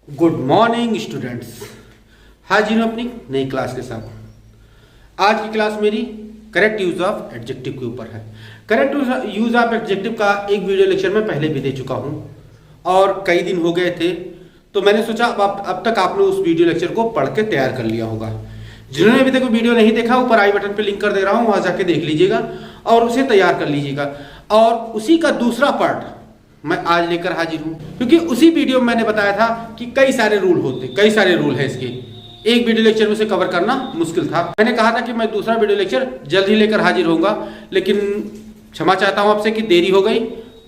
Good morning students. हाजिर हूं अपनी नई क्लास के साथ। आज की क्लास मेरी करेक्ट यूज ऑफ एडजेक्टिव के ऊपर है। करेक्ट यूज ऑफ एडजेक्टिव का एक वीडियो लेक्चर मैं पहले भी दे चुका हूं और कई दिन हो गए थे, तो मैंने सोचा अब तक आपने उस वीडियो लेक्चर को पढ़ के तैयार कर लिया होगा। जिन्होंने अभी तक वीडियो नहीं देखा, ऊपर आई बटन पे लिंक कर दे रहा हूं, वहां जाके देख लीजिएगा और उसे तैयार कर लीजिएगा। और उसी का दूसरा पार्ट मैं आज लेकर हाजिर हूं, क्योंकि उसी वीडियो में मैंने बताया था कि कई सारे रूल हैं इसके। एक वीडियो लेक्चर में उसे कवर करना मुश्किल था। मैंने कहा था कि मैं दूसरा वीडियो लेक्चर जल्द ही लेकर हाजिर होऊंगा, लेकिन क्षमा चाहता हूं आपसे कि देरी हो गई।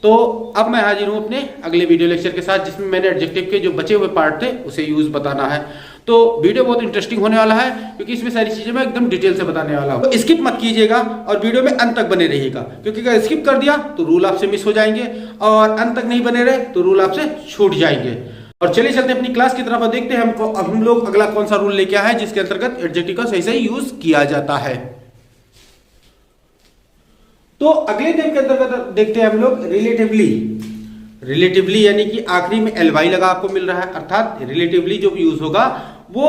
तो अब मैं हाजिर हूं अपने अगले वीडियो लेक्चर के साथ, जिसमें मैंने एडजेक्टिव के जो बचे हुए पार्ट थे उसे यूज बताना है। तो वीडियो बहुत इंटरेस्टिंग होने वाला है, क्योंकि इसमें सारी चीजें मैं एकदम डिटेल से बताने वाला हूं। तो स्किप मत कीजिएगा और वीडियो में अंत तक बने रहिएगा, क्योंकि अगर स्किप कर दिया तो रूल आपसे मिस हो जाएंगे और अंत तक नहीं बने रहे तो रूल आपसे छूट जाएंगे। और चलिए चलते अपनी क्लास की तरफ और देखते हैं हम लोग अगला कौन सा रूल लेके आए हैं जिसके अंतर्गत एडजेक्टिव का सही यूज किया जाता है। तो अगले नियम के अंतर्गत देखते हैं हम लोग रिलेटिवली यानी कि आखिरी में एलवाई लगा आपको मिल रहा है, अर्थात रिलेटिवली जो यूज होगा वो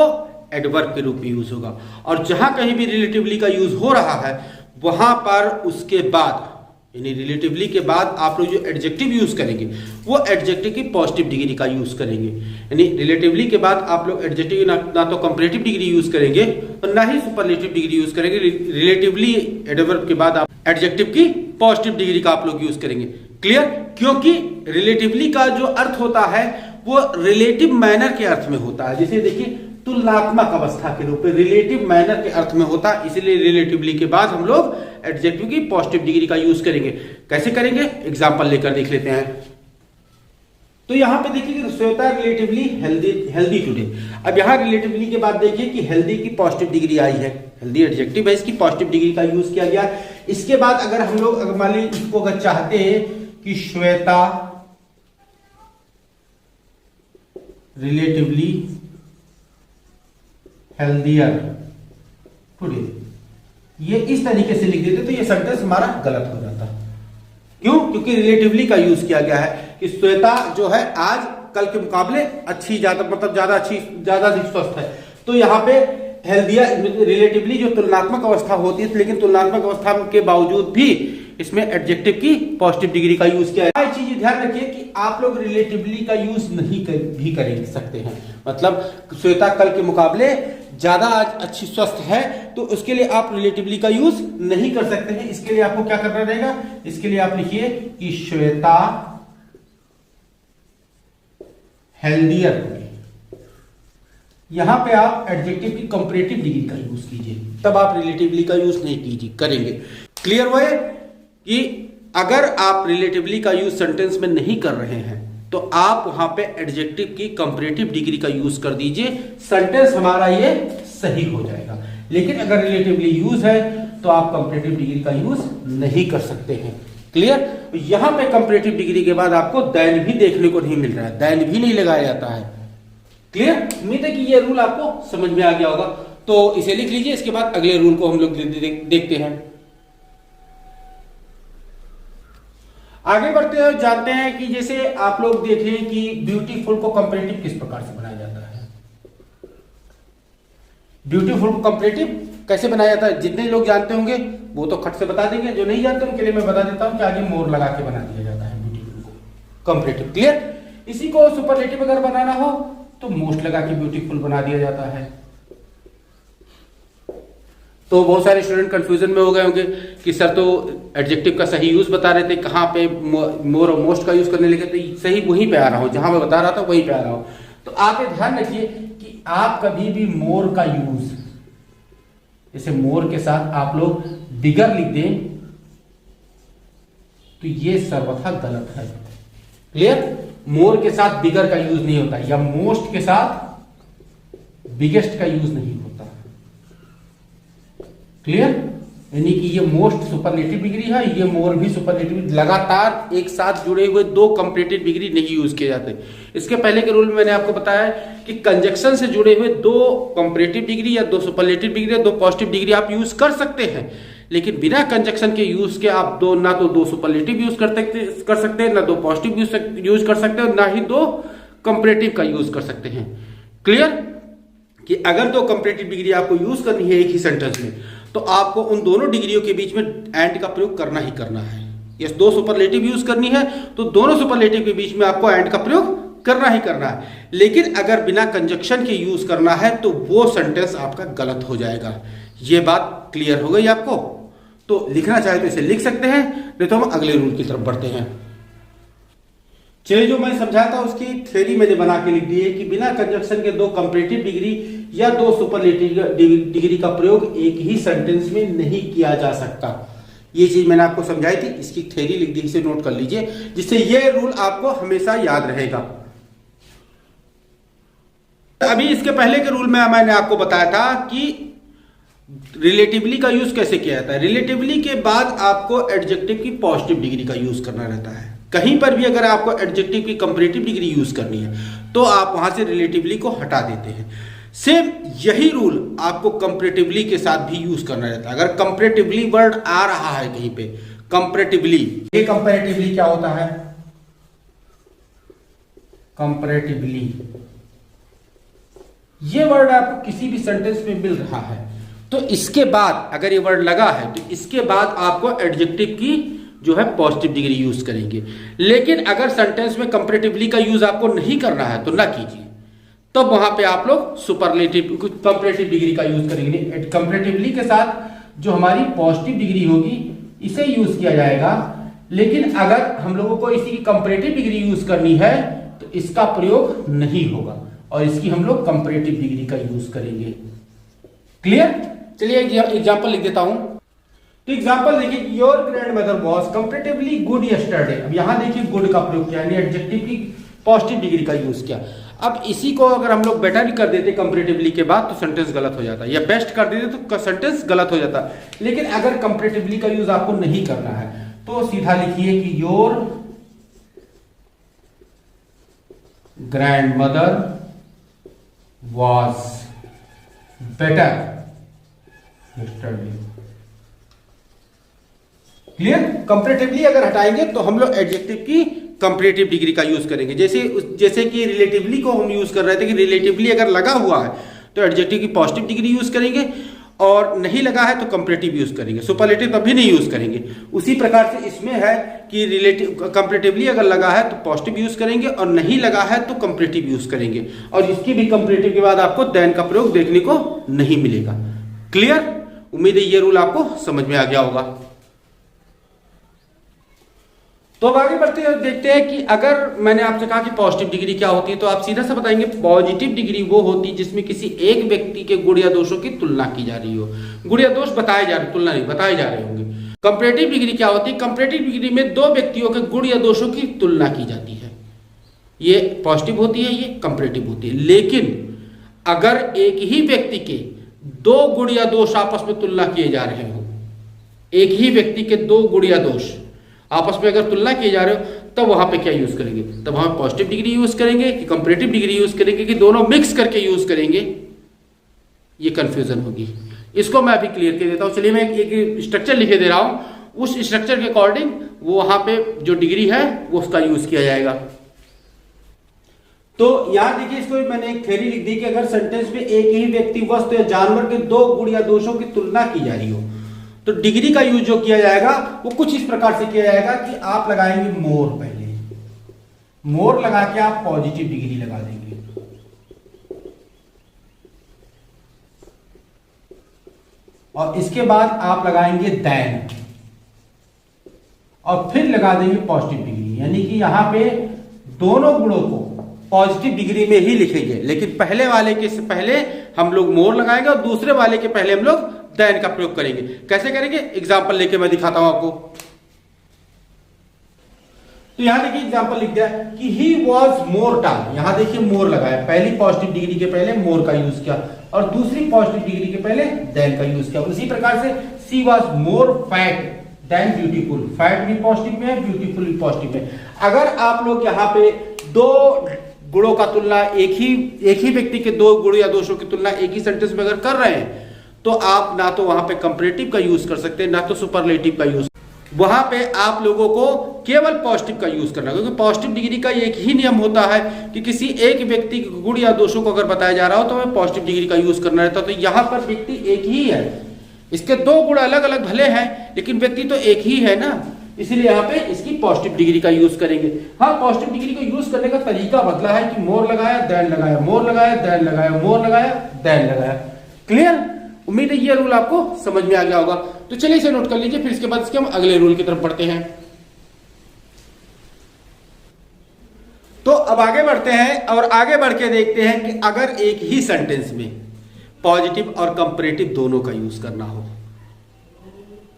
एडवर्ब के रूप में यूज होगा। और जहां कहीं भी रिलेटिवली का यूज हो रहा है वहां पर उसके बाद यानी रिलेटिवली के बाद आप लोग जो एडजेक्टिव यूज करेंगे वो एडजेक्टिव की पॉजिटिव डिग्री का यूज करेंगे। यानी रिलेटिवली के बाद आप लोग एडजेक्टिव ना तो कंपैरेटिव डिग्री यूज करेंगे और ना ही सुपरलेटिव डिग्री यूज करेंगे। रिलेटिवली एडवर्ब के बाद आप एडजेक्टिव की पॉजिटिव डिग्री का आप लोग यूज करेंगे। क्लियर? क्योंकि रिलेटिवली का जो अर्थ होता है वो रिलेटिव मैनर के अर्थ में होता है। जैसे देखिए तुलनात्मक अवस्था के रूप में रिलेटिव मैनर के अर्थ में होता है, इसलिए रिलेटिवली के बाद हम लोग एडजेक्टिव की पॉजिटिव डिग्री का यूज करेंगे। कैसे करेंगे एग्जांपल लेकर देख लेते हैं। तो यहां पे देखिए श्वेता रिलेटिवली हेल्दी टुडे। अब यहां रिलेटिवली के बाद देखिए कि हेल्दी की पॉजिटिव डिग्री आई है, हेल्दी एडजेक्टिव है, इसकी पॉजिटिव डिग्री का यूज किया गया। इसके बाद अगर हम लोग मान लीजिए इसको अगर चाहते हैं कि श्वेता रिलेटिवली हेल्दियर टुडे, ये इस तरीके से लिख देते तो ये सेंटेंस हमारा गलत हो जाता। क्यों? क्योंकि रिलेटिवली का यूज किया गया है कि श्वेता जो है आज कल के मुकाबले अच्छी ज्यादा स्वस्थ है। तो यहाँ पे हेल्दियर रिलेटिवली जो तुलनात्मक अवस्था होती है, लेकिन तुलनात्मक अवस्था के बावजूद भी इसमें एडजेक्टिव की पॉजिटिव डिग्री का यूज किया है। चीज ध्यान रखिए कि आप लोग रिलेटिवली का यूज नहीं भी कर सकते हैं। मतलब श्वेता कल के मुकाबले ज्यादा आज अच्छी स्वस्थ है, तो उसके लिए आप रिलेटिवली का यूज नहीं कर सकते हैं। इसके लिए आपको क्या करना रहेगा? इसके लिए आप लिखिए कि श्वेता हेल्दियर। यहां पे आप एडजेक्टिव की कंपैरेटिव डिग्री का यूज कीजिए, तब आप रिलेटिवली का यूज नहीं करेंगे। क्लियर हुआ कि अगर आप रिलेटिवली का यूज सेंटेंस में नहीं कर रहे हैं तो आप वहां पे एडजेक्टिव की कंपैरेटिव डिग्री का यूज कर दीजिए, सेंटेंस हमारा ये सही हो जाएगा। लेकिन अगर रिलेटिवली यूज है तो आप कंपैरेटिव डिग्री का यूज नहीं कर सकते हैं। क्लियर? यहां पे कंपैरेटिव डिग्री के बाद आपको दैन भी देखने को नहीं मिल रहा है, दैन भी नहीं लगाया जाता है। क्लियर? उम्मीद है कि ये रूल आपको समझ में आ गया होगा, तो इसे लिख लीजिए। इसके बाद अगले रूल को हम लोग देखते हैं। आगे बढ़ते हैं, जानते हैं कि जैसे आप लोग देखें कि ब्यूटीफुल को कंपैरेटिव किस प्रकार से बनाया जाता है। ब्यूटीफुल को कंपैरेटिव कैसे बनाया जाता है जितने लोग जानते होंगे वो तो खट से बता देंगे, जो नहीं जानते उनके लिए मैं बता देता हूं कि आगे मोर लगा के बना दिया जाता है ब्यूटीफुल को कंपैरेटिव। क्लियर? इसी को सुपरलेटिव अगर बनाना हो तो मोस्ट लगा के ब्यूटीफुल बना दिया जाता है। तो बहुत सारे स्टूडेंट कंफ्यूजन में हो गए होंगे कि सर तो एडजेक्टिव का सही यूज बता रहे थे, कहां पे मोर और मोस्ट का यूज करने लगे, तो सही वहीं पे आ रहा हूं, जहां मैं बता रहा था वहीं पे आ रहा हूं। तो आप ये ध्यान रखिए कि आप कभी भी मोर का यूज, जैसे मोर के साथ आप लोग बिगर लिख दें तो ये सर्वथा गलत है। क्लियर? मोर के साथ बिगर का यूज नहीं होता, या मोस्ट के साथ बिगेस्ट का यूज नहीं होता। क्लियर? यानी कि ये मोस्ट सुपरलेटिव डिग्री है, ये मोर भी सुपरलेटिव, लगातार एक साथ जुड़े हुए दो कंपैरेटिव डिग्री नहीं यूज किए जाते। इसके पहले के रूल में मैंने आपको बताया कि कंजक्शन से जुड़े हुए दो कंपैरेटिव डिग्री या दो सुपरलेटिव डिग्री या दो पॉजिटिव डिग्री आप यूज कर सकते हैं, लेकिन बिना कंजक्शन के यूज के आप ना तो दो सुपरलेटिव यूज कर सकते हैं, ना दो पॉजिटिव यूज कर सकते हैं, ना ही दो कंपैरेटिव का यूज कर सकते हैं। क्लियर? कि अगर दो कंपैरेटिव डिग्री आपको यूज करनी है एक ही सेंटेंस में, तो आपको उन दोनों डिग्रियों के बीच में एंड का प्रयोग करना ही करना है। यस, दो सुपरलेटिव यूज करनी है तो दोनों सुपरलेटिव के बीच में आपको एंड का प्रयोग करना ही करना है। लेकिन अगर बिना कंजक्शन के यूज करना है तो वो सेंटेंस आपका गलत हो जाएगा। ये बात क्लियर हो गई आपको? तो लिखना चाहे तो इसे लिख सकते हैं, नहीं तो हम अगले रूल की तरफ बढ़ते हैं। चलिए, जो मैं समझा था उसकी थ्योरी मैंने बना के लिख दी है कि बिना कंजक्शन के दो कंपैरेटिव डिग्री या दो सुपरलेटिव डिग्री का प्रयोग एक ही सेंटेंस में नहीं किया जा सकता। ये चीज मैंने आपको समझाई थी, इसकी थ्योरी लिख दी, इसे नोट कर लीजिए, जिससे ये रूल आपको हमेशा याद रहेगा। अभी इसके पहले के रूल में मैंने आपको बताया था कि रिलेटिवली का यूज कैसे किया जाता है। रिलेटिवली के बाद आपको एडजेक्टिव की पॉजिटिव डिग्री का यूज करना रहता है। कहीं पर भी अगर आपको एडजेक्टिव की कंपैरेटिव डिग्री यूज करनी है तो आप वहां से रिलेटिवली को हटा देते हैं। सेम यही रूल आपको कंपैरेटिवली के साथ भी यूज करना रहता है। अगर कंपैरेटिवली वर्ड आ रहा है कहीं पे, कंपैरेटिवली, ये कंपैरेटिवली क्या होता है? कंपैरेटिवली ये वर्ड आपको किसी भी सेंटेंस में मिल रहा है तो इसके बाद अगर ये वर्ड लगा है तो इसके बाद आपको एडजेक्टिव की जो है पॉजिटिव डिग्री यूज करेंगे। लेकिन अगर सेंटेंस में कंपैरेटिवली का यूज आपको नहीं करना है तो ना कीजिए, तब वहां पे आप लोग सुपरलेटिव कंपैरेटिव डिग्री का यूज करेंगे। कंपैरेटिवली के साथ जो हमारी पॉजिटिव डिग्री होगी इसे यूज किया जाएगा। लेकिन अगर हम लोगों को इसी की कंपैरेटिव डिग्री यूज करनी है तो इसका प्रयोग नहीं होगा और इसकी हम लोग कंपैरेटिव डिग्री का यूज करेंगे। क्लियर? चलिए एग्जांपल लिख देता हूं। तो एग्जांपल देखिए, your grandmother was comparatively good yesterday. अब यहां देखिए गुड का प्रयोग किया, यानी एडजेक्टिव की पॉजिटिव डिग्री का यूज किया। अब इसी को अगर हम लोग बेटर कर देते कंपैरेटिवली के बाद तो सेंटेंस गलत हो जाता, या बेस्ट कर देते तो सेंटेंस गलत हो जाता। लेकिन अगर कंपैरेटिवली का यूज आपको नहीं करना है तो सीधा लिखिए कि your grandmother was better yesterday. Clear? Comparatively अगर हटाएंगे तो हम लोग एडजेक्टिव की कंपैरेटिव डिग्री का यूज करेंगे। जैसे कि रिलेटिवली को हम यूज कर रहे थे कि रिलेटिवली अगर लगा हुआ है तो एडजेक्टिव की पॉजिटिव डिग्री यूज करेंगे, और नहीं लगा है तो कंपैरेटिव यूज करेंगे। सुपरलेटिव तभी नहीं यूज करेंगे। उसी प्रकार से इसमें है कि रिलेटिव कंपैरेटिवली अगर लगा है तो पॉजिटिव यूज करेंगे और नहीं लगा है तो कंपैरेटिव यूज करेंगे। और इसकी भी कंपैरेटिव के बाद आपको देन का प्रयोग देखने को नहीं मिलेगा। क्लियर? उम्मीद है ये रूल आपको समझ में आ गया होगा। तो अब आगे बढ़ते हैं, देखते हैं कि अगर मैंने आपसे कहा कि पॉजिटिव डिग्री क्या होती है तो आप सीधा सा बताएंगे पॉजिटिव डिग्री वो होती है जिसमें किसी एक व्यक्ति के गुण या दोषों की तुलना की जा रही हो। गुण या दोष बताए जा रहे, तुलना नहीं, बताए जा रहे होंगे। कंपैरेटिव डिग्री क्या होती है? कंपैरेटिव डिग्री में दो व्यक्तियों के गुण या दोषों की तुलना की जाती है। ये पॉजिटिव होती है, ये कंपैरेटिव होती है। लेकिन अगर एक ही व्यक्ति के दो गुण या दोष आपस में तुलना किए जा रहे हो, एक ही व्यक्ति के दो गुण या दोष आपस में अगर तुलना किए जा रहे हो, तब वहां पे क्या यूज करेंगे? तब वहां पॉजिटिव डिग्री यूज करेंगे कि कंपैरेटिव डिग्री यूज करेंगे कि दोनों मिक्स करके यूज करेंगे? ये कंफ्यूजन होगी। इसको मैं अभी क्लियर कर देता हूं। चलिए मैं एक स्ट्रक्चर लिखे दे रहा हूं, उस स्ट्रक्चर के अकॉर्डिंग वो वहां पे जो डिग्री है वो उसका यूज किया जाएगा। तो यहां देखिए, इसको मैंने एक थ्योरी लिख दी कि अगर सेंटेंस में एक ही व्यक्ति, वस्तु या जानवर के दो गुण या दोषों की तुलना की जा रही हो तो डिग्री का यूज जो किया जाएगा वो कुछ इस प्रकार से किया जाएगा कि आप लगाएंगे मोर। पहले मोर लगा के आप पॉजिटिव डिग्री लगा देंगे, और इसके बाद आप लगाएंगे देन, और फिर लगा देंगे पॉजिटिव डिग्री। यानी कि यहां पे दोनों गुणों को पॉजिटिव डिग्री में ही लिखेंगे, लेकिन पहले वाले के से पहले हम लोग मोर लगाएंगे और दूसरे वाले के पहले हम लोग देन का प्रयोग करेंगे। कैसे करेंगे? एग्जांपल लेके मैं दिखाता हूं आपको। तो यहां देखिए एग्जांपल लिख दिया कि ही वॉज मोर टाल। यहां देखिए मोर लगाया, पहली पॉजिटिव डिग्री के पहले मोर का यूज किया और दूसरी पॉजिटिव डिग्री के पहले देन का यूज किया। उसी प्रकार से she was more fat than beautiful. Fat भी पॉजिटिव में है, ब्यूटीफुल भी पॉजिटिव में। अगर आप लोग यहाँ पे दो गुणों का तुलना एक ही व्यक्ति के दो गुण या दोषों की तुलना एक ही सेंटेंस में अगर कर रहे हैं तो आप ना तो वहां पे कंपैरेटिव का यूज कर सकते हैं, ना तो सुपरलेटिव का यूज। वहां पे आप लोगों को केवल पॉजिटिव का यूज करना, क्योंकि पॉजिटिव डिग्री का एक ही नियम होता है कि किसी एक व्यक्ति के गुण या दोषों को अगर बताया जा रहा हो तो हमें पॉजिटिव डिग्री का यूज करना रहता है। तो यहाँ पर व्यक्ति एक ही है, इसके दो गुण अलग अलग भले हैं लेकिन व्यक्ति तो एक ही है ना, इसलिए यहाँ पे इसकी पॉजिटिव डिग्री का यूज करेंगे। हाँ, पॉजिटिव डिग्री को यूज करने का तरीका बदला है कि मोर लगाया देन लगाया, मोर लगाया देन लगाया, मोर लगाया देन लगाया। क्लियर? उम्मीद है ये रूल आपको समझ में आ गया होगा। तो चलिए इसे नोट कर लीजिए, फिर इसके बाद इसके हम अगले रूल की तरफ बढ़ते हैं। तो अब आगे बढ़ते हैं और आगे बढ़ के देखते हैं कि अगर एक ही सेंटेंस में पॉजिटिव और कंपैरेटिव दोनों का यूज करना हो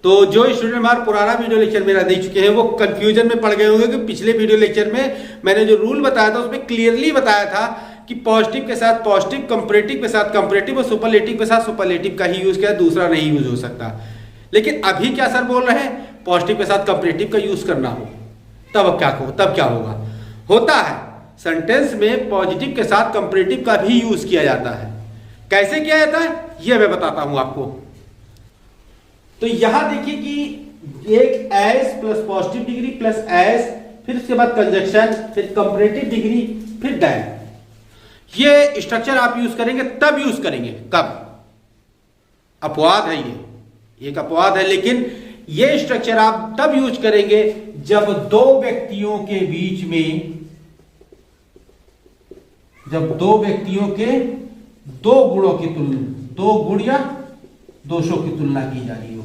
तो जो स्टूडेंट हमारा पुराना वीडियो लेक्चर मेरा देख चुके हैं वो कंफ्यूजन में पड़ गए होंगे कि पिछले वीडियो लेक्चर में मैंने जो रूल बताया था उसमें क्लियरली बताया था कि पॉजिटिव के साथ पॉजिटिव, कंपैरेटिव के साथ कंपैरेटिव और सुपरलेटिव के साथ सुपरलेटिव का ही यूज किया, दूसरा नहीं यूज हो सकता। लेकिन अभी क्या सर बोल रहे हैं, पॉजिटिव के साथ कंपैरेटिव का यूज करना हो तब क्या होगा? होता है सेंटेंस में पॉजिटिव के साथ कंपैरेटिव का भी यूज किया जाता है। कैसे किया जाता है यह मैं बताता हूं आपको। तो यहां देखिए कि एक S plus positive degree plus S, फिर उसके बाद कंजक्शन, फिर कंपैरेटिव डिग्री, फिर दैन। ये स्ट्रक्चर आप यूज करेंगे तब यूज करेंगे कब? अपवाद है, ये एक अपवाद है, लेकिन ये स्ट्रक्चर आप तब यूज करेंगे जब दो व्यक्तियों के बीच में, जब दो व्यक्तियों के दो गुणों की तुलना, दो गुण या दोषों की तुलना की जा रही होगी।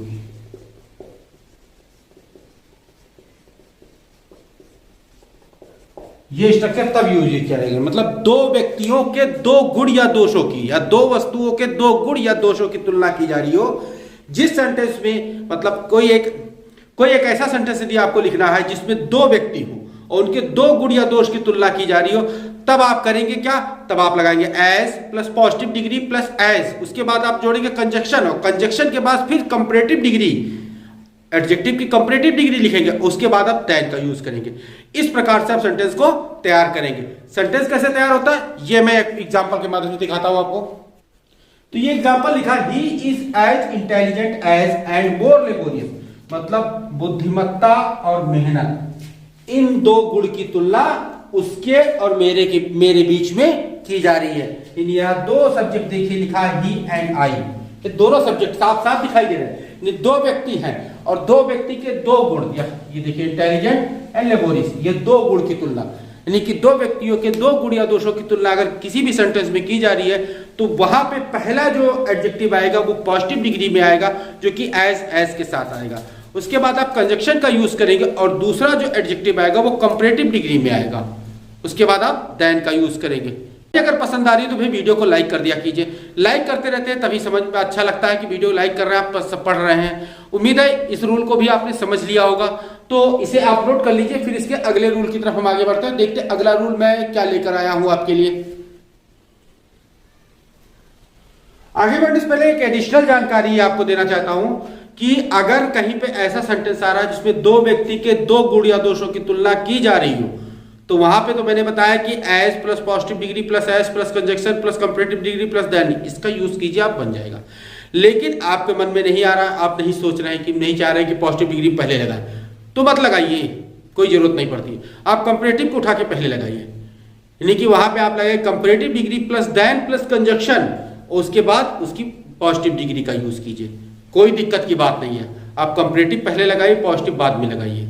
ये स्ट्रक्चर तब यूज किया जाएगा, मतलब दो व्यक्तियों के दो गुण या दोषों की, या दो वस्तुओं के दो गुण या दोषों की तुलना की जा रही हो। जिस सेंटेंस में मतलब कोई एक ऐसा सेंटेंस यदि आपको लिखना है जिसमें दो व्यक्ति हो और उनके दो गुण या दोष की तुलना की जा रही हो, तब आप करेंगे क्या? तब आप लगाएंगे S plus positive degree plus S, उसके बाद आप जोड़ेंगे कंजक्शन, और कंजक्शन के बाद फिर कंपैरेटिव डिग्री, एडजेक्टिव की कंपैरेटिव डिग्री लिखेंगे, उसके बाद आप दैन का यूज करेंगे। इस प्रकार से आप सेंटेंस को तैयार करेंगे। सेंटेंस कैसे तैयार होता है ये मैं एक एग्जांपल के माध्यम से दिखाता हूं आपको। तो ये एग्जांपल लिखा, he is as intelligent as and more laborious, मतलब बुद्धिमत्ता और मेहनत, इन दो गुण की तुलना उसके और मेरे बीच में की जा रही है। इन यह दो सब्जेक्ट देखिए लिखा है ही एंड आई, ये दोनों सब्जेक्ट साफ साफ दिखाई दे रहे हैं। दो व्यक्ति हैं और दो व्यक्ति के दो गुण, ये देखिए इंटेलिजेंट एंड लेबोरियस, ये दो गुण की तुलना, यानी कि दो व्यक्तियों के दो गुण या दोषों की तुलना अगर किसी भी सेंटेंस में की जा रही है तो वहां पे पहला जो एडजेक्टिव आएगा वो पॉजिटिव डिग्री में आएगा, जो कि एज के साथ आएगा। उसके बाद आप कंजक्शन का यूज करेंगे और दूसरा जो एडजेक्टिव आएगा वो कंपैरेटिव डिग्री में आएगा। उसके बाद आप दैन का यूज करेंगे। अगर पसंद आ रही है तो भाई वीडियो को लाइक कर दिया कीजिए, लाइक करते रहते हैं तभी समझ में अच्छा लगता है कि वीडियो लाइक कर रहे हैं, आप पढ़ रहे हैं। उम्मीद है इस रूल को भी आपने समझ लिया होगा, तो इसे आप नोट कर लीजिए। फिर इसके अगले रूल की तरफ हम आगे बढ़ते हैं, देखते हैं अगला रूल मैं क्या लेकर आया हूं आपके लिए। आगे बढ़ने से पहले एक एडिशनल जानकारी आपको देना चाहता हूं कि अगर कहीं पे ऐसा सेंटेंस आ रहा है जिसमें दो व्यक्ति के दो गुण या दोषों की तुलना की जा रही हो, तो वहां पे तो मैंने बताया कि as plus positive degree plus as plus conjunction plus comparative degree plus than, इसका यूज कीजिए, आप बन जाएगा। लेकिन आपके मन में नहीं आ रहा, आप नहीं सोच रहे हैं कि नहीं चाह रहे कि पॉजिटिव डिग्री पहले लगाए, तो मत लगाइए, कोई जरूरत नहीं पड़ती। आप कंपैरेटिव को उठा के पहले लगाइए, यानी कि वहां पे आप लगाइए comparative degree plus than plus conjunction, उसके बाद उसकी पॉजिटिव डिग्री का यूज कीजिए, कोई दिक्कत की बात नहीं है। आप कंपैरेटिव पहले लगाइए, पॉजिटिव बाद में लगाइए,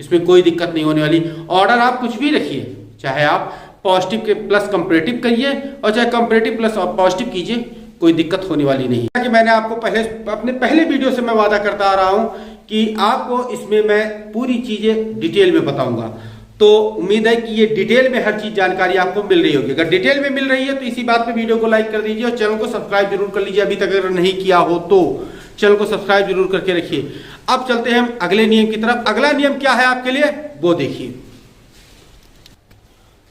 इसमें कोई दिक्कत नहीं होने वाली। ऑर्डर आप कुछ भी रखिए, चाहे आप पॉजिटिव के प्लस कंपैरेटिव करिए और चाहे कंपैरेटिव प्लस पॉजिटिव कीजिए, कोई दिक्कत होने वाली नहीं है। कि मैंने आपको अपने पहले वीडियो से मैं वादा करता आ रहा हूं कि आपको इसमें मैं पूरी चीजें डिटेल में बताऊंगा, तो उम्मीद है कि ये डिटेल में हर चीज जानकारी आपको मिल रही होगी। अगर डिटेल में मिल रही है तो इसी बात पे वीडियो को लाइक कर दीजिए और चैनल को सब्सक्राइब जरूर कर लीजिए, अभी तक अगर नहीं किया हो तो चैनल को सब्सक्राइब जरूर करके रखिए। अब चलते हैं हम अगले नियम की तरफ। अगला नियम क्या है आपके लिए वो देखिए।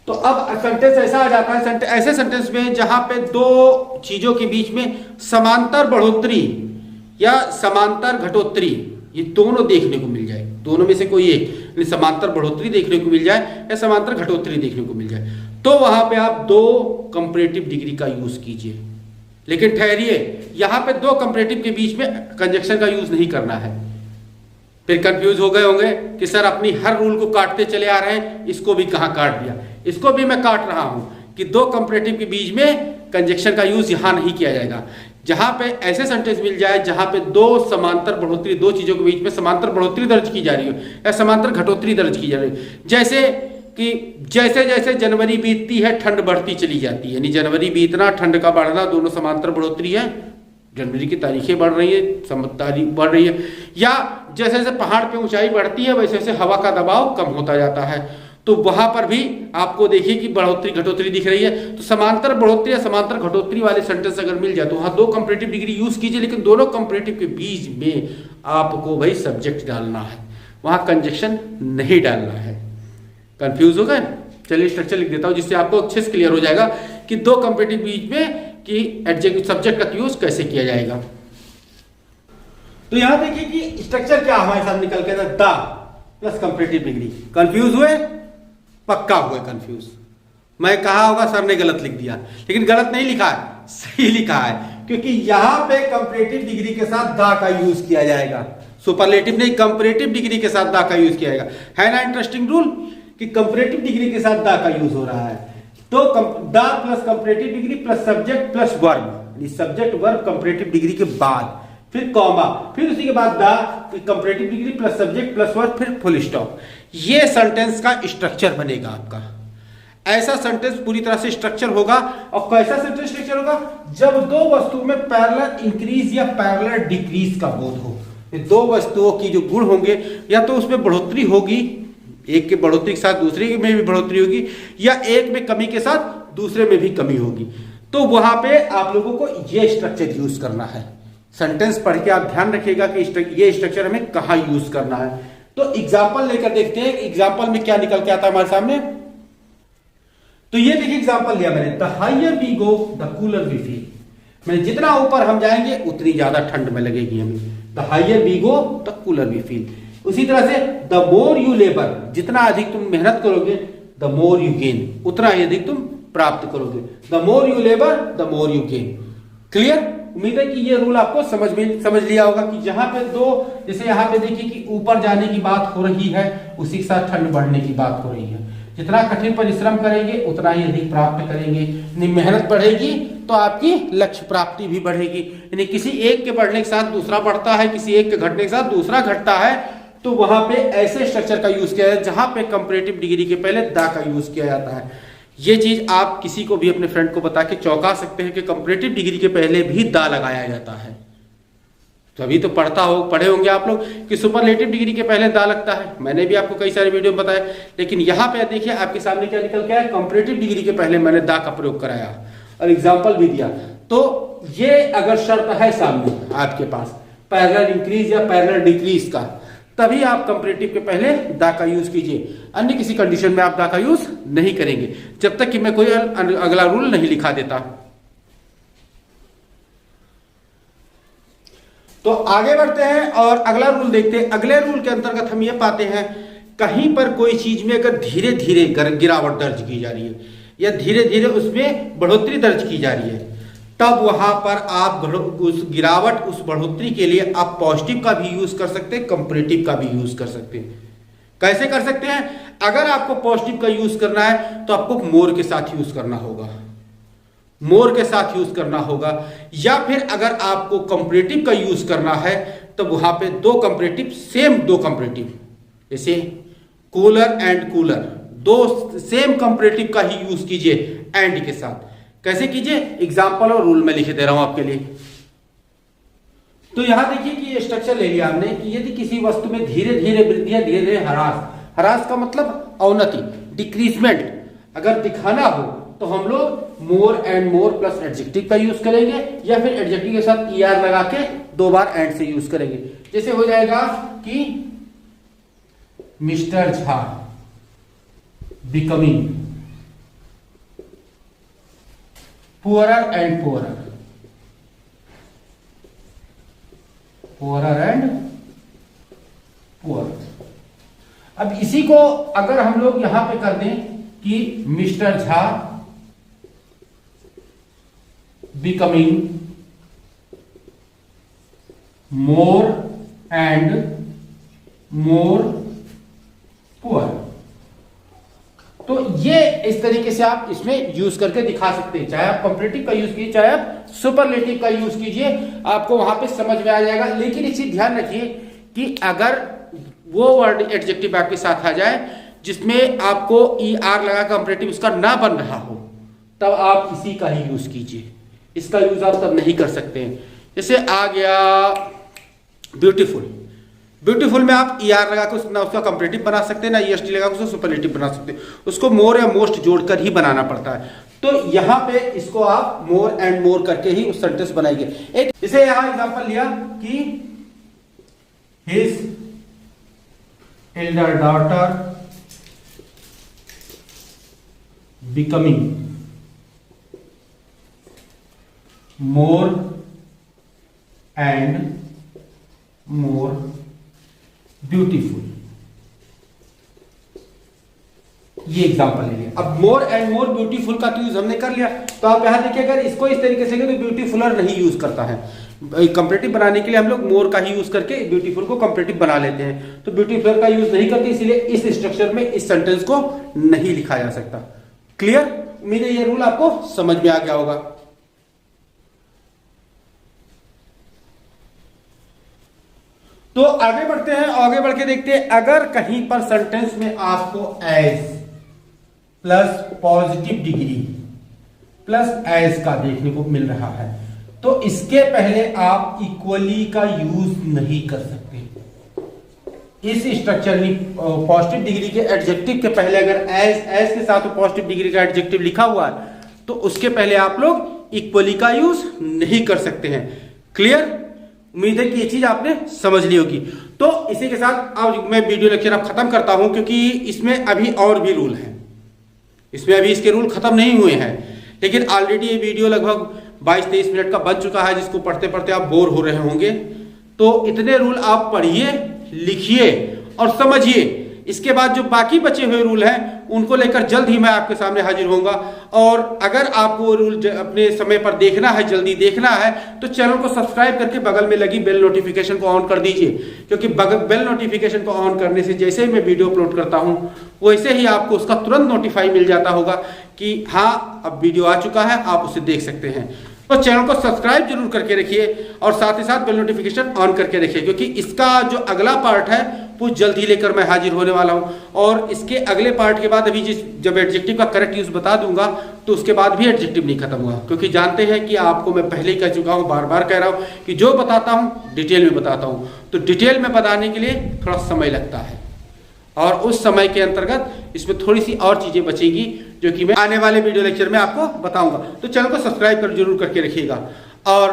तो अब सेंटेंस ऐसा आ जाता है, ऐसे सेंटेंस में जहां पे दो चीजों के बीच में समांतर बढ़ोतरी या समांतर घटोत्तरी, ये दोनों देखने को मिल जाए, दोनों में से कोई एक, समांतर बढ़ोतरी देखने को मिल जाए या समांतर घटोत्तरी देखने को मिल जाए, तो वहां पे आप दो कंपैरेटिव डिग्री का यूज कीजिए। लेकिन ठहरिए, यहां पे दो कंपैरेटिव के बीच में कंजक्शन का यूज नहीं करना है, फिर कंफ्यूज हो गए होंगे कि सर अपनी हर रूल को काटते चले आ रहे हैं, इसको भी कहाँ काट दिया। इसको भी मैं काट रहा हूं कि दो कंपैरेटिव के बीच में कंजक्शन का यूज यहां नहीं किया जाएगा। जहां पे ऐसे सेंटेंस मिल जाए जहां पे दो समांतर बढ़ोतरी, दो चीजों के बीच में समांतर बढ़ोतरी दर्ज की जा रही हो या समांतर घटोतरी दर्ज की जा रही हो, जैसे कि जैसे जैसे जनवरी बीतती है ठंड बढ़ती चली जाती है, यानी जनवरी बीतना ठंड का बढ़ना दोनों समांतर बढ़ोतरी है, जनवरी की तारीखें बढ़ रही है, तारीख बढ़ रही है। या जैसे जैसे पहाड़ पे ऊंचाई बढ़ती है वैसे वैसे हवा का दबाव कम होता जाता है, तो वहां पर भी आपको देखिए कि बढ़ोतरी घटोतरी दिख रही है। तो समांतर बढ़ोतरी या समांतर घटोतरी वाले सेंटेंस अगर मिल जाए तो वहां दो कंपैरेटिव डिग्री यूज कीजिए, लेकिन दोनों कंपैरेटिव के बीच में आपको भाई सब्जेक्ट डालना है, वहां कंजक्शन नहीं डालना है। कंफ्यूज हो गए? चलिए स्ट्रक्चर लिख देता हूं जिससे आपको अच्छे से क्लियर हो जाएगा कि दो कंपैरेटिव बीच में कि एडजेक्टिव सब्जेक्ट का यूज कैसे किया जाएगा। तो यहां देखिए कि स्ट्रक्चर क्या हमारे साथ निकल के the plus comparative degree. Confuse हुए? पक्का हुए कंफ्यूज। मैं कहा होगा सर ने गलत लिख दिया, लेकिन गलत नहीं लिखा है, सही लिखा है, क्योंकि यहां पे कंपैरेटिव डिग्री के साथ द का यूज किया जाएगा। सुपरलेटिव नहीं, कंपैरेटिव डिग्री के साथ द का यूज किया जाएगा। है ना इंटरेस्टिंग रूल कि कंपैरेटिव डिग्री के साथ द का यूज हो रहा है। तो the plus comparative degree plus subject plus verb, subject verb comparative degree के बाद, फिर कॉमा, फिर उसी के बाद the comparative degree plus subject plus verb, फिर फुल स्टॉप। ये सेंटेंस का स्ट्रक्चर बनेगा आपका। ऐसा सेंटेंस पूरी तरह से स्ट्रक्चर होगा। और कैसा सेंटेंस स्ट्रक्चर होगा? जब दो वस्तुओं में पैरेलल इंक्रीज या पैरेलल डिक्रीज का बोध हो। दो वस्तुओं की जो गुण होंगे, या तो उसमें बढ़ोतरी होगी, एक के बढ़ोतरी के साथ दूसरे में भी बढ़ोतरी होगी, या एक में कमी के साथ दूसरे में भी कमी होगी, तो वहां पे आप लोगों को ये स्ट्रक्चर यूज करना है। सेंटेंस पढ़ के आप ध्यान रखिएगा कि ये स्ट्रक्चर हमें कहां यूज करना है। तो एग्जाम्पल लेकर देखते हैं एग्जाम्पल में क्या निकल के आता है हमारे सामने। तो ये देखिए एग्जाम्पल लिया मैंने, the higher we go the cooler we feel. मैंने जितना ऊपर हम जाएंगे उतनी ज्यादा ठंड में लगेगी हमें। The higher we go the cooler we feel. उसी तरह से द मोर यू लेबर, जितना अधिक तुम मेहनत करोगे द मोर यू गेन, उतना ही अधिक तुम प्राप्त करोगे। The more you labour the more you gain. Clear? उम्मीद है कि ये रूल आपको समझ लिया होगा कि जहां पे दो, जैसे यहां पे देखिए कि ऊपर जाने की बात हो रही है, उसी के साथ ठंड बढ़ने की बात हो रही है। जितना कठिन परिश्रम करेंगे उतना ही अधिक प्राप्त करेंगे। यानी मेहनत बढ़ेगी तो आपकी लक्ष्य प्राप्ति भी बढ़ेगी। यानी किसी एक के बढ़ने के साथ दूसरा बढ़ता है, किसी एक के घटने के साथ दूसरा घटता है, तो वहां पे ऐसे स्ट्रक्चर का यूज किया जाए जहां पे कंपैरेटिव डिग्री के पहले द का यूज किया जाता है। ये चीज आप किसी को भी अपने फ्रेंड को बता के चौंका सकते हैं कि कंपैरेटिव डिग्री के पहले भी द लगाया जाता है। तो अभी तो पढ़े होंगे आप लोग कि सुपरलेटिव डिग्री के पहले द लगता है, मैंने भी आपको कई सारे वीडियो में बताया। लेकिन यहाँ पे देखिए आपके सामने क्या निकल के आया, कंपैरेटिव डिग्री के पहले मैंने द का प्रयोग कराया और एग्जाम्पल भी दिया। तो ये अगर शर्त है सामने आपके पास पैरेलल इंक्रीज या पैरेलल डिक्रीज का, तभी आप कंपैरेटिव के पहले द का यूज कीजिए। अन्य किसी कंडीशन में आप द का यूज नहीं करेंगे जब तक कि मैं कोई अगला रूल नहीं लिखा देता। तो आगे बढ़ते हैं और अगला रूल देखते हैं। अगले रूल के अंतर्गत हम ये पाते हैं, कहीं पर कोई चीज में अगर धीरे धीरे गिरावट दर्ज की जा रही है या धीरे धीरे उसमें बढ़ोतरी दर्ज की जा रही है, तब वहां पर आप उस गिरावट, उस बढ़ोतरी के लिए आप पॉजिटिव का भी यूज कर सकते हैं, कंपैरेटिव का भी यूज कर सकते हैं। कैसे कर सकते हैं? अगर आपको पॉजिटिव का यूज करना है तो आपको मोर के साथ यूज करना होगा, मोर के साथ यूज करना होगा। या फिर अगर आपको कंपैरेटिव का यूज करना है तो वहां पे दो कंपैरेटिव, सेम दो कंपैरेटिव, जैसे कूलर एंड कूलर, दो सेम कंपैरेटिव का ही यूज कीजिए एंड के साथ। कैसे कीजिए? एग्जाम्पल और रूल में लिखे दे रहा हूं आपके लिए। तो यहां देखिए कि ये स्ट्रक्चर ले लिया हमने कि यदि किसी वस्तु में धीरे धीरे वृद्धि है, धीरे धीरे ह्रास का मतलब अवनति, डिक्रीजमेंट अगर दिखाना हो तो हम लोग more and more plus adjective का यूज करेंगे, या फिर एडजेक्टिव के साथ ER लगा के दो बार एंड से यूज करेंगे। जैसे हो जाएगा कि mister Jha becoming poorer and poorer, poorer and poorer. अब इसी को अगर हम लोग यहां पे कर दें कि mister Jha becoming more and more poor. तो ये इस तरीके से आप इसमें यूज करके दिखा सकते हैं, चाहे आप कंपैरेटिव का यूज कीजिए चाहे आप सुपरलेटिव का यूज कीजिए, आपको वहां पे समझ में आ जाएगा। लेकिन एक चीज ध्यान रखिए कि अगर वो वर्ड एडजेक्टिव आपके साथ आ जाए जिसमें आपको ER लगा कंपैरेटिव उसका ना बन रहा हो, तब आप इसी का ही यूज कीजिए, इसका यूज आप तब नहीं कर सकते हैं। जैसे आ गया ब्यूटीफुल, ब्यूटीफुल में आप ER लगा के ना उसका कंपैरेटिव बना सकते हैं ना EST लगा के उसको सुपरलेटिव बना सकते हैं, उसको मोर या मोस्ट जोड़कर ही बनाना पड़ता है। तो यहां पे इसको आप मोर एंड मोर करके ही उस सेंटेंस बनाएंगे। एक जैसे यहां एग्जांपल लिया कि his Elder daughter becoming more and more beautiful, ये एग्जांपल ले लिया। अब मोर एंड मोर ब्यूटीफुल का तो यूज हमने कर लिया, तो आप यहां देखिए अगर इसको इस तरीके से तो ब्यूटीफुलर नहीं यूज करता है, कंपैरेटिव बनाने के लिए हम लोग मोर का ही यूज करके ब्यूटीफुल को कंपैरेटिव बना लेते हैं, तो ब्यूटीफुलर का यूज नहीं करते, इसीलिए इस स्ट्रक्चर में इस सेंटेंस को नहीं लिखा जा सकता। क्लियर? उम्मीद है ये रूल आपको समझ में आ गया होगा। तो आगे बढ़ते हैं, आगे बढ़ के देखते हैं अगर कहीं पर सेंटेंस में आपको as plus positive degree plus as का देखने को मिल रहा है, तो इसके पहले आप इक्वली का यूज नहीं कर सकते। इस स्ट्रक्चर में पॉजिटिव डिग्री के एडजेक्टिव के पहले अगर एज के साथ पॉजिटिव डिग्री का एडजेक्टिव लिखा हुआ है तो उसके पहले आप लोग इक्वली का यूज नहीं कर सकते हैं। क्लियर? उम्मीद है कि ये चीज आपने समझ ली होगी। तो इसी के साथ अब मैं वीडियो लेक्चर अब खत्म करता हूं, क्योंकि इसमें अभी और भी रूल हैं, इसमें अभी इसके रूल खत्म नहीं हुए हैं, लेकिन ऑलरेडी ये वीडियो लगभग 22-23 मिनट का बन चुका है, जिसको पढ़ते पढ़ते आप बोर हो रहे होंगे। तो इतने रूल आप पढ़िए, लिखिए और समझिए। इसके बाद जो बाकी बचे हुए रूल हैं उनको लेकर जल्द ही मैं आपके सामने हाजिर होऊंगा। और अगर आपको वो रूल अपने समय पर देखना है, जल्दी देखना है, तो चैनल को सब्सक्राइब करके बगल में लगी बेल नोटिफिकेशन को ऑन कर दीजिए, क्योंकि बेल नोटिफिकेशन को ऑन करने से जैसे ही मैं वीडियो अपलोड करता हूं वैसे ही आपको उसका तुरंत नोटिफाई मिल जाता होगा कि हाँ अब वीडियो आ चुका है, आप उसे देख सकते हैं। तो चैनल को सब्सक्राइब जरूर करके रखिए और साथ ही साथ बेल नोटिफिकेशन ऑन करके रखिए, क्योंकि इसका जो अगला पार्ट है वो जल्द ही लेकर मैं हाजिर होने वाला हूं। और इसके अगले पार्ट के बाद अभी जब एडजेक्टिव का करेक्ट यूज बता दूंगा तो उसके बाद भी एडजेक्टिव नहीं खत्म हुआ, क्योंकि जानते हैं कि आपको मैं पहले ही कह चुका हूं, बार बार कह रहा हूं कि जो बताता हूं डिटेल में बताता हूं, तो डिटेल में बताने के लिए थोड़ा समय लगता है और उस समय के अंतर्गत इसमें थोड़ी सी और चीजें बचेंगी जो कि मैं आने वाले वीडियो लेक्चर में आपको बताऊंगा। तो चैनल को सब्सक्राइब कर जरूर करके रखिएगा और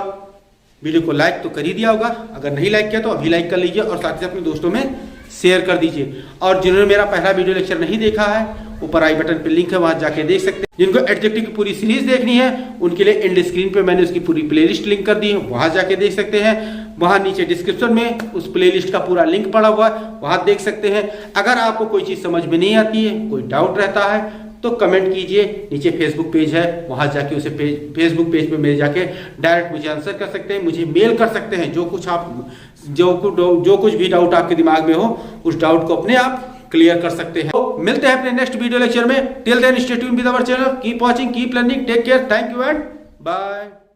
वीडियो को लाइक तो कर ही दिया होगा, अगर नहीं लाइक किया तो अभी लाइक कर लीजिए और साथ ही अपने दोस्तों में शेयर कर दीजिए। और जिन्होंने मेरा पहला वीडियो लेक्चर नहीं देखा है, ऊपर आई बटन पे लिंक है, वहां जाके देख सकते हैं। जिनको एडजेक्टिव की पूरी सीरीज देखनी है उनके लिए एंड स्क्रीन पे मैंने उसकी पूरी प्लेलिस्ट लिंक कर दी है, वहां जाके देख सकते हैं। वहां नीचे डिस्क्रिप्शन में उस प्लेलिस्ट का पूरा लिंक पड़ा हुआ है, वहां देख सकते हैं। अगर आपको कोई चीज समझ में नहीं आती है, कोई डाउट रहता है, तो कमेंट कीजिए, नीचे फेसबुक पेज है, वहां जाके उसे फेसबुक पेज पे मेरे जाके डायरेक्ट मुझे आंसर कर सकते हैं, मुझे मेल कर सकते हैं। जो कुछ भी डाउट आपके दिमाग में हो उस डाउट को अपने आप क्लियर कर सकते हैं। तो मिलते हैं अपने नेक्स्ट वीडियो लेक्चर में। Till then stay tuned with our channel, keep watching, keep learning, take care, thank you and bye.